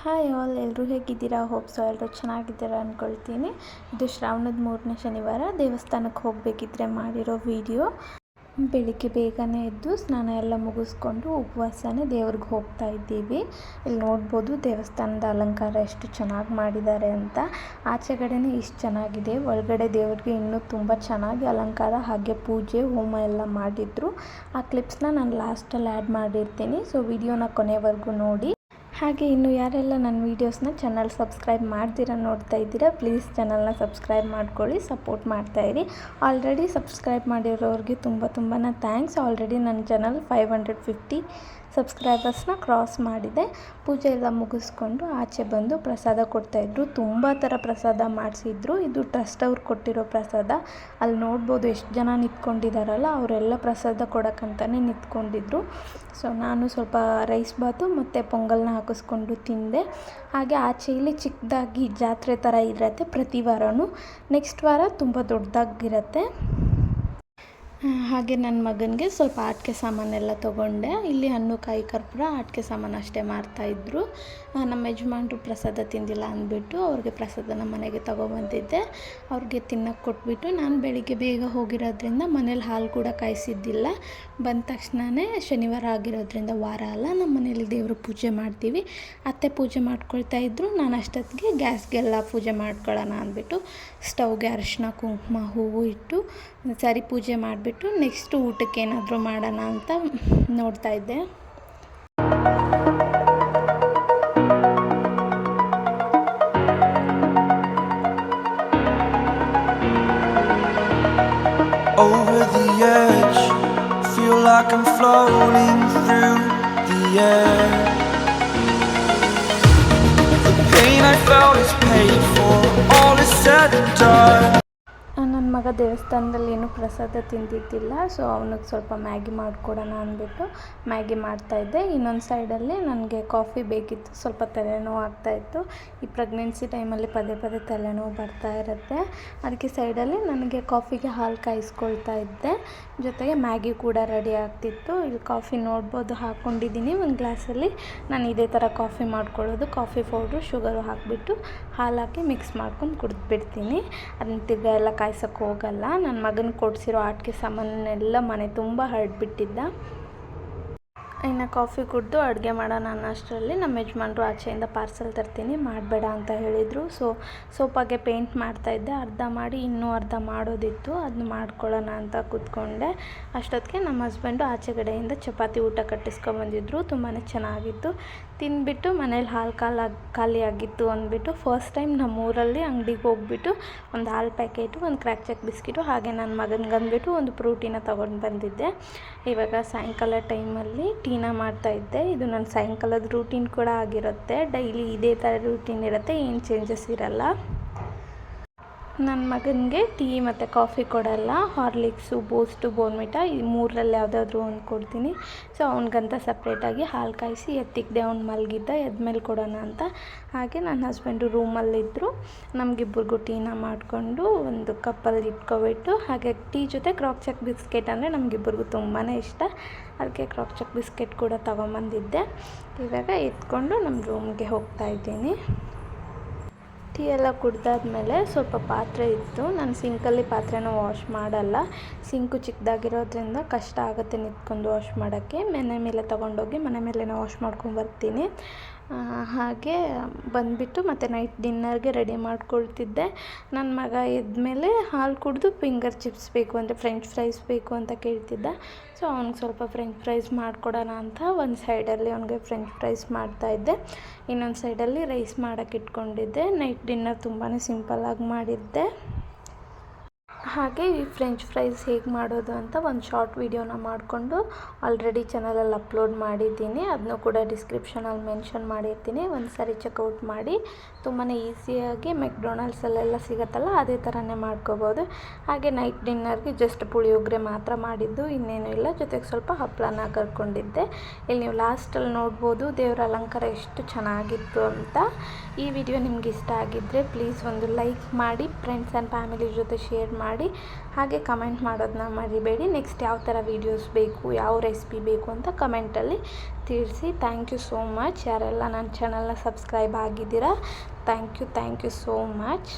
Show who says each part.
Speaker 1: Hi all, ಎಲ್ಲರೂ ಹೇಗಿದ್ದೀರಾ? Hope so ಎಲ್ಲರೂ ಚೆನ್ನಾಗಿದ್ದೀರಾ ಅಂದ್ಕೊಳ್ತೀನಿ. ಇದು ಶ್ರಾವಣದ 3ನೇ ಶನಿವಾರ ದೇವಸ್ಥಾನಕ್ಕೆ ಹೋಗಬೇಕಿದ್ರೆ ಮಾಡಿರೋ ವಿಡಿಯೋ. ಬೆಳಿಗ್ಗೆ ಬೇಗನೆ ಎದ್ದು ಸ್ನಾನ ಎಲ್ಲ ಮುಗಿಸ್ಕೊಂಡು ಉಪವಾಸನೇ ದೇವ್ರಿಗೆ ಹೋಗ್ತಾ ಇದ್ದೀವಿ. ಇಲ್ಲಿ ನೋಡ್ಬೋದು ದೇವಸ್ಥಾನದ ಅಲಂಕಾರ ಎಷ್ಟು ಚೆನ್ನಾಗಿ ಮಾಡಿದ್ದಾರೆ ಅಂತ. ಆಚೆಗಡೆನೇ ಇಷ್ಟು ಚೆನ್ನಾಗಿದೆ, ಒಳಗಡೆ ದೇವ್ರಿಗೆ ಇನ್ನೂ ತುಂಬ ಚೆನ್ನಾಗಿ ಅಲಂಕಾರ ಹಾಗೆ ಪೂಜೆ ಹೋಮ ಎಲ್ಲ ಮಾಡಿದ್ರು. ಆ ಕ್ಲಿಪ್ಸ್ನ ನಾನು ಲಾಸ್ಟಲ್ಲಿ ಆ್ಯಡ್ ಮಾಡಿರ್ತೀನಿ, ಸೊ ವಿಡಿಯೋನ ಕೊನೆವರೆಗೂ ನೋಡಿ. ಹಾಗೆ ಇನ್ನು ಯಾರೆಲ್ಲ ನನ್ನ ವೀಡಿಯೋಸ್ನ ಚಾನಲ್ ಸಬ್ಸ್ಕ್ರೈಬ್ ಮಾಡ್ದಿರಾ ನೋಡ್ತಾ ಇದ್ದೀರಾ, ಪ್ಲೀಸ್ ಚಾನಲ್ನ ಸಬ್ಸ್ಕ್ರೈಬ್ ಮಾಡ್ಕೊಳ್ಳಿ, ಸಪೋರ್ಟ್ ಮಾಡ್ತಾಯಿರಿ. ಆಲ್ರೆಡಿ ಸಬ್ಸ್ಕ್ರೈಬ್ ಮಾಡಿರೋರಿಗೆ ತುಂಬ ಥ್ಯಾಂಕ್ಸ್. ಆಲ್ರೆಡಿ ನನ್ನ ಚಾನಲ್ 550 ಸಬ್ಸ್ಕ್ರೈಬರ್ಸ್ನ ಕ್ರಾಸ್ ಮಾಡಿದೆ. ಪೂಜೆ ಎಲ್ಲ ಮುಗಿಸ್ಕೊಂಡು ಆಚೆ ಬಂದು ಪ್ರಸಾದ ಕೊಡ್ತಾಯಿದ್ರು. ತುಂಬ ಥರ ಪ್ರಸಾದ ಮಾಡಿಸಿದ್ರು. ಇದು ಟ್ರಸ್ಟ್ ಅವ್ರು ಕೊಟ್ಟಿರೋ ಪ್ರಸಾದ. ಅಲ್ಲಿ ನೋಡ್ಬೋದು ಎಷ್ಟು ಜನ ನಿಂತ್ಕೊಂಡಿದ್ದಾರಲ್ಲ, ಅವರೆಲ್ಲ ಪ್ರಸಾದ ಕೊಡೋಕ್ಕಂತಲೇ ನಿಂತ್ಕೊಂಡಿದ್ರು. ಸೊ ನಾನು ಸ್ವಲ್ಪ ರೈಸ್ ಬಾತು ಮತ್ತು ಪೊಂಗಲ್ನ ಹಾಕಿಸ್ಕೊಂಡು ತಿಂದೆ. ಹಾಗೆ ಆಚೆ ಇಲ್ಲಿ ಚಿಕ್ಕದಾಗಿ ಜಾತ್ರೆ ಥರ ಇರುತ್ತೆ ಪ್ರತಿ ವಾರವೂ. ನೆಕ್ಸ್ಟ್ ವಾರ ತುಂಬ ದೊಡ್ಡದಾಗಿರುತ್ತೆ. ಹಾಗೆ ನನ್ನ ಮಗನಿಗೆ ಸ್ವಲ್ಪ ಆಟಿಕೆ ಸಾಮಾನೆಲ್ಲ ತೊಗೊಂಡೆ. ಇಲ್ಲಿ ಹಣ್ಣು ಕಾಯಿ ಕರ್ಪೂರ ಆಟಿಕೆ ಸಾಮಾನು ಅಷ್ಟೇ ಮಾರ್ತಾಯಿದ್ರು. ನಮ್ಮ ಯಜಮಾನ್ರು ಪ್ರಸಾದ ತಿಂದಿಲ್ಲ ಅಂದ್ಬಿಟ್ಟು ಅವ್ರಿಗೆ ಪ್ರಸಾದನ ಮನೆಗೆ ತೊಗೊಬಂದಿದ್ದೆ. ಅವ್ರಿಗೆ ತಿನ್ನೋಕ್ಕೆ ಕೊಟ್ಬಿಟ್ಟು ನಾನು ಬೆಳಿಗ್ಗೆ ಬೇಗ ಹೋಗಿರೋದ್ರಿಂದ ಮನೇಲಿ ಹಾಲು ಕೂಡ ಕಾಯಿಸಿದ್ದಿಲ್ಲ. ಬಂದ ತಕ್ಷಣವೇ ಶನಿವಾರ ಆಗಿರೋದ್ರಿಂದ ವಾರ ಅಲ್ಲ, ನಮ್ಮ ಮನೇಲಿ ದೇವರು ಪೂಜೆ ಮಾಡ್ತೀವಿ. ಅತ್ತೆ ಪೂಜೆ ಮಾಡ್ಕೊಳ್ತಾ ಇದ್ರು. ನಾನು ಅಷ್ಟೊತ್ತಿಗೆ ಗ್ಯಾಸ್ಗೆಲ್ಲ ಪೂಜೆ ಮಾಡ್ಕೊಳ್ಳೋಣ ಅಂದ್ಬಿಟ್ಟು ಸ್ಟವ್ಗೆ ಅರಿಶಿನ ಕುಂಕುಮ ಹೂವು ಇಟ್ಟು ಸರಿ ಪೂಜೆ ಮಾಡಿಬಿಟ್ಟು ನೆಕ್ಸ್ಟು ಊಟಕ್ಕೆ ಏನಾದರೂ ಮಾಡೋಣ ಅಂತ ನೋಡ್ತಾ ಇದ್ದೆ.
Speaker 2: Over the edge, feel like I'm floating through the air. The pain I felt is paid for, all is said and done.
Speaker 1: ನನ್ನ ಮಗ ದೇವಸ್ಥಾನದಲ್ಲಿ ಏನೂ ಪ್ರಸಾದ ತಿಂದಿದ್ದಿಲ್ಲ, ಸೊ ಅವನಿಗೆ ಸ್ವಲ್ಪ ಮ್ಯಾಗಿ ಮಾಡಿಕೊಡೋಣ ಅಂದ್ಬಿಟ್ಟು ಮ್ಯಾಗಿ ಮಾಡ್ತಾಯಿದ್ದೆ. ಇನ್ನೊಂದು ಸೈಡಲ್ಲಿ ನನಗೆ ಕಾಫಿ ಬೇಕಿತ್ತು, ಸ್ವಲ್ಪ ತಲೆನೋವು ಆಗ್ತಾಯಿತ್ತು. ಈ ಪ್ರೆಗ್ನೆನ್ಸಿ ಟೈಮಲ್ಲಿ ಪದೇ ತಲೆನೋವು ಬರ್ತಾ ಇರುತ್ತೆ. ಅದಕ್ಕೆ ಸೈಡಲ್ಲಿ ನನಗೆ ಕಾಫಿಗೆ ಹಾಲು ಕಾಯಿಸ್ಕೊಳ್ತಾ ಇದ್ದೆ, ಜೊತೆಗೆ ಮ್ಯಾಗಿ ಕೂಡ ರೆಡಿ ಆಗ್ತಿತ್ತು. ಇಲ್ಲಿ ಕಾಫಿ ನೋಡ್ಬೋದು ಹಾಕ್ಕೊಂಡಿದ್ದೀನಿ ಒಂದು ಗ್ಲಾಸಲ್ಲಿ. ನಾನು ಇದೇ ಥರ ಕಾಫಿ ಮಾಡ್ಕೊಳ್ಳೋದು. ಕಾಫಿ ಪೌಡ್ರು ಶುಗರು ಹಾಕಿಬಿಟ್ಟು ಹಾಲು ಹಾಕಿ ಮಿಕ್ಸ್ ಮಾಡ್ಕೊಂಡು ಕುಡಿದ್ಬಿಡ್ತೀನಿ. ಅದನ್ನ ತಿರ್ಗಾ ಎಲ್ಲ ಕಾಯ್ಸೋಕ್ಕೆ ಹೋಗಲ್ಲ. ನನ್ನ ಮಗನ ಕೊಡಿಸಿರೋ ಆಟಿಕೆ ಸಾಮಾನೆಲ್ಲ ಮನೆ ತುಂಬ ಹರಡ್ಬಿಟ್ಟಿದ್ದ. ಇನ್ನು ಕಾಫಿ ಕುಡಿದು ಅಡುಗೆ ಮಾಡೋಣ ಅನ್ನೋಷ್ಟರಲ್ಲಿ ನಮ್ಮ ಯಜಮಾನ್ರು ಆಚೆಯಿಂದ ಪಾರ್ಸೆಲ್ ತರ್ತೀನಿ ಮಾಡಬೇಡ ಅಂತ ಹೇಳಿದರು. ಸೊ ಸೋಫಾಗೆ ಪೇಂಟ್ ಮಾಡ್ತಾಯಿದ್ದೆ. ಅರ್ಧ ಮಾಡಿ ಇನ್ನೂ ಅರ್ಧ ಮಾಡೋದಿತ್ತು, ಅದನ್ನ ಮಾಡ್ಕೊಳ್ಳೋಣ ಅಂತ ಕೂತ್ಕೊಂಡೆ. ಅಷ್ಟೊತ್ತಿಗೆ ನಮ್ಮ ಹಸ್ಬೆಂಡು ಆಚೆಗಡೆಯಿಂದ ಚಪಾತಿ ಊಟ ಕಟ್ಟಿಸ್ಕೊಂಬಂದಿದ್ರು. ತುಂಬಾ ಚೆನ್ನಾಗಿತ್ತು. ತಿಂದ್ಬಿಟ್ಟು ಮನೇಲಿ ಹಾಲು ಖಾಲಿ ಆಗಿತ್ತು ಅಂದ್ಬಿಟ್ಟು ಫಸ್ಟ್ ಟೈಮ್ ನಮ್ಮೂರಲ್ಲಿ ಅಂಗಡಿಗೆ ಹೋಗ್ಬಿಟ್ಟು ಒಂದು ಹಾಲು ಪ್ಯಾಕೆಟು, ಒಂದು ಕ್ರ್ಯಾಕ್ ಚೆಕ್ ಬಿಸ್ಕಿಟು, ಹಾಗೆ ನನ್ನ ಮಗನಿಗಂದ್ಬಿಟ್ಟು ಒಂದು ಫ್ರೂಟಿನ ತೊಗೊಂಡು ಬಂದಿದ್ದೆ. ಇವಾಗ ಸಾಯಂಕಾಲ ಟೈಮಲ್ಲಿ ಟೀನ ಮಾಡ್ತಾಯಿದ್ದೆ. ಇದು ನನ್ನ ಸಾಯಂಕಾಲದ ರೂಟೀನ್ ಕೂಡ ಆಗಿರುತ್ತೆ. ಡೈಲಿ ಇದೇ ಥರ ರೂಟೀನ್ ಇರುತ್ತೆ, ಏನು ಚೇಂಜಸ್ ಇರಲ್ಲ. ನನ್ನ ಮಗನಿಗೆ ಟೀ ಮತ್ತು ಕಾಫಿ ಕೊಡಲ್ಲ. ಹಾರ್ಲಿಕ್ಸು, ಬೂಸ್ಟು, ಬೋರ್ನ್ವಿಟಾ ಈ ಮೂರರಲ್ಲಿ ಯಾವುದಾದ್ರೂ ಒಂದು ಕೊಡ್ತೀನಿ. ಸೊ ಅವ್ನಿಗಂತ ಸಪ್ರೇಟಾಗಿ ಹಾಲು ಕಾಯಿಸಿ ಎತ್ತಿಕ್ದೆ. ಅವ್ನು ಮಲಗಿದ್ದ, ಎದ್ಮೇಲೆ ಕೊಡೋಣ ಅಂತ. ಹಾಗೆ ನನ್ನ ಹಸ್ಬೆಂಡು ರೂಮಲ್ಲಿದ್ದರು. ನಮಗಿಬ್ಬರಿಗೂ ಟೀನ ಮಾಡಿಕೊಂಡು ಒಂದು ಕಪ್ಪಲ್ಲಿ ಇಟ್ಕೊಬಿಟ್ಟು, ಹಾಗೆ ಟೀ ಜೊತೆ ಕ್ರಾಕ್ ಚೆಕ್ ಬಿಸ್ಕೆಟ್ ಅಂದರೆ ನಮಗಿಬ್ಬರಿಗೂ ತುಂಬಾ ಇಷ್ಟ. ಅದಕ್ಕೆ ಕ್ರಾಕ್ ಚೆಕ್ ಬಿಸ್ಕೆಟ್ ಕೂಡ ತೊಗೊಂಬಂದಿದ್ದೆ. ಇವಾಗ ಎತ್ಕೊಂಡು ನಮ್ಮ ರೂಮ್ಗೆ ಹೋಗ್ತಾಯಿದ್ದೀನಿ. ಟೀ ಎಲ್ಲ ಕುಡ್ದಾದ್ಮೇಲೆ ಸ್ವಲ್ಪ ಪಾತ್ರೆ ಇತ್ತು. ನಾನು ಸಿಂಕಲ್ಲಿ ಪಾತ್ರೆನ ವಾಶ್ ಮಾಡಲ್ಲ, ಸಿಂಕು ಚಿಕ್ಕದಾಗಿರೋದ್ರಿಂದ ಕಷ್ಟ ಆಗುತ್ತೆ ನಿಂತ್ಕೊಂಡು ವಾಶ್ ಮಾಡೋಕ್ಕೆ. ಮನೆ ಮೇಲೆ ತೊಗೊಂಡೋಗಿ ಮನೆ ಮೇಲೇ ವಾಶ್ ಮಾಡ್ಕೊಂಬರ್ತೀನಿ. ಹಾಗೆ ಬಂದುಬಿಟ್ಟು ಮತ್ತು ನೈಟ್ ಡಿನ್ನರ್ಗೆ ರೆಡಿ ಮಾಡ್ಕೊಳ್ತಿದ್ದೆ. ನನ್ನ ಮಗ ಎದ್ಮೇಲೆ ಹಾಲು ಕುಡಿದು ಫಿಂಗರ್ ಚಿಪ್ಸ್ ಬೇಕು ಅಂದರೆ ಫ್ರೆಂಚ್ ಫ್ರೈಸ್ ಬೇಕು ಅಂತ ಕೇಳ್ತಿದ್ದ. ಸೊ ಅವ್ನಿಗೆ ಸ್ವಲ್ಪ ಫ್ರೆಂಚ್ ಫ್ರೈಸ್ ಮಾಡಿಕೊಡೋಣ ಅಂತ ಒಂದು ಸೈಡಲ್ಲಿ ಅವ್ನಿಗೆ ಫ್ರೆಂಚ್ ಫ್ರೈಸ್ ಮಾಡ್ತಾಯಿದ್ದೆ. ಇನ್ನೊಂದು ಸೈಡಲ್ಲಿ ರೈಸ್ ಮಾಡೋಕ್ಕೆ ಇಟ್ಕೊಂಡಿದ್ದೆ. ನೈಟ್ ಡಿನ್ನರ್ ತುಂಬಾ ಸಿಂಪಲ್ಲಾಗಿ ಮಾಡಿದ್ದೆ. ಹಾಗೆ ಈ ಫ್ರೆಂಚ್ ಫ್ರೈಸ್ ಹೇಗೆ ಮಾಡೋದು ಅಂತ ಒಂದು ಶಾರ್ಟ್ ವಿಡಿಯೋನ ಮಾಡಿಕೊಂಡು ಆಲ್ರೆಡಿ ಚಾನಲಲ್ಲಿ ಅಪ್ಲೋಡ್ ಮಾಡಿದ್ದೀನಿ. ಅದನ್ನು ಕೂಡ ಡಿಸ್ಕ್ರಿಪ್ಷನಲ್ಲಿ ಮೆನ್ಷನ್ ಮಾಡಿರ್ತೀನಿ, ಒಂದು ಸಾರಿ ಚೆಕ್ಔಟ್ ಮಾಡಿ. ತುಂಬಾ ಈಸಿಯಾಗಿ ಮೆಕ್ಡೊನಾಲ್ಡ್ಸಲ್ಲೆಲ್ಲ ಸಿಗುತ್ತಲ್ಲ ಅದೇ ಥರನೇ ಮಾಡ್ಕೋಬೋದು. ಹಾಗೆ ನೈಟ್ ಡಿನ್ನರ್ಗೆ ಜಸ್ಟ್ ಪುಳಿಯೋಗರೆ ಮಾತ್ರ ಮಾಡಿದ್ದು, ಇನ್ನೇನು ಇಲ್ಲ. ಜೊತೆಗೆ ಸ್ವಲ್ಪ ಹಪ್ಪಳನ ಕರ್ಕೊಂಡಿದ್ದೆ. ಇಲ್ಲಿ ನೀವು ಲಾಸ್ಟಲ್ಲಿ ನೋಡ್ಬೋದು ದೇವರ ಅಲಂಕಾರ ಎಷ್ಟು ಚೆನ್ನಾಗಿತ್ತು ಅಂತ. ಈ ವಿಡಿಯೋ ನಿಮ್ಗೆ ಇಷ್ಟ ಆಗಿದ್ದರೆ ಪ್ಲೀಸ್ ಒಂದು ಲೈಕ್ ಮಾಡಿ, ಫ್ರೆಂಡ್ಸ್ ಆ್ಯಂಡ್ ಫ್ಯಾಮಿಲಿ ಜೊತೆ ಶೇರ್ ಮಾಡಿ. ಮಾಡಿ. ಹಾಗೆ ಕಮೆಂಟ್ ಮಾಡೋದನ್ನ ಮರಿಬೇಡಿ. ನೆಕ್ಸ್ಟ್ ಯಾವ ಥರ ವೀಡಿಯೋಸ್ ಬೇಕು, ಯಾವ ರೆಸಿಪಿ ಬೇಕು ಅಂತ ಕಮೆಂಟಲ್ಲಿ ತಿಳಿಸಿ. Thank you so much. ಯಾರೆಲ್ಲ ನನ್ನ ಚಾನಲ್ನ ಸಬ್ಸ್ಕ್ರೈಬ್ ಆಗಿದ್ದೀರಾ, ಥ್ಯಾಂಕ್ ಯು ಸೋ ಮಚ್.